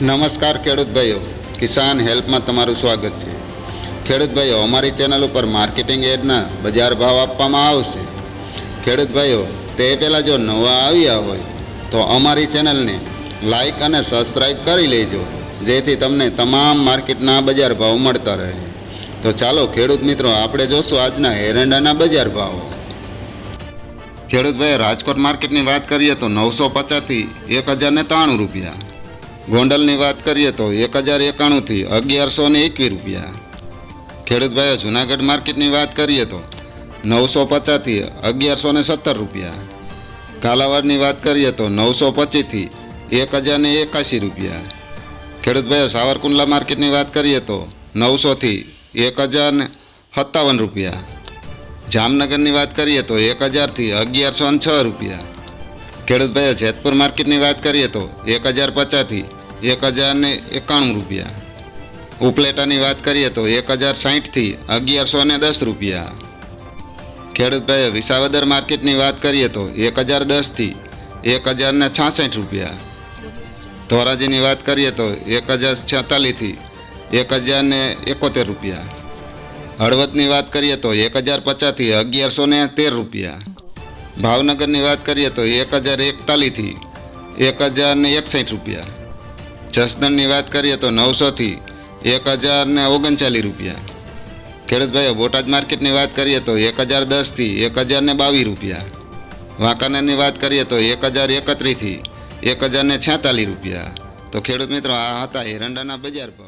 નમસ્કાર ખેડૂત ભાઈઓ, કિસાન હેલ્પમાં તમારું સ્વાગત છે। ખેડૂત ભાઈઓ, અમારી ચેનલ ઉપર માર્કેટિંગ એડના બજાર ભાવ આપવામાં આવશે। ખેડૂત ભાઈઓ, તે પહેલાં જો નવા આવ્યા હોય તો અમારી ચેનલને લાઈક અને સબસ્ક્રાઈબ કરી લેજો, જેથી તમને તમામ માર્કેટના બજાર ભાવ મળતા રહે। તો ચાલો ખેડૂત મિત્રો, આપણે જોશું આજના એરંડાના બજાર ભાવ। ખેડૂત ભાઈઓ, રાજકોટ માર્કેટની વાત કરીએ તો 950થી 1093 રૂપિયા। ગોંડલની વાત કરીએ તો 1091થી 1121 રૂપિયા। ખેડૂત ભાઈઓ, જૂનાગઢ માર્કેટની વાત કરીએ તો 950થી 1117 રૂપિયા। કાલાવાડની વાત કરીએ તો 925થી 1081 રૂપિયા। ખેડૂત ભાઈઓ, સાવરકુંડલા માર્કેટની વાત કરીએ તો 900થી 1057 રૂપિયા। જામનગરની વાત કરીએ તો 1000થી 1106 રૂપિયા। ખેડૂત ભાઈઓ, જેતપુર માર્કેટની વાત કરીએ તો 1050થી 1091 રૂપિયા। ઉપલેટાની વાત કરીએ તો 1060થી 1110 રૂપિયા। ખેડૂત ભાઈઓ, વિસાવદર માર્કેટની વાત કરીએ તો 1010થી 1066 રૂપિયા। ધોરાજીની વાત કરીએ તો 1046થી 1071 રૂપિયા। હળવદની વાત કરીએ તો 1050થી 1113 રૂપિયા। ભાવનગરની વાત કરીએ તો 1041થી 1061 રૂપિયા। જસદણની વાત કરીએ તો 900થી 1039 રૂપિયા। ખેડૂત ભાઈઓ, બોટાદ માર્કેટની વાત કરીએ તો 1010થી 1022 રૂપિયા। વાંકાનેરની વાત કરીએ તો 1031થી 1046 રૂપિયા। તો ખેડૂત મિત્રો, આ હતા એરંડાના બજાર ભાવ।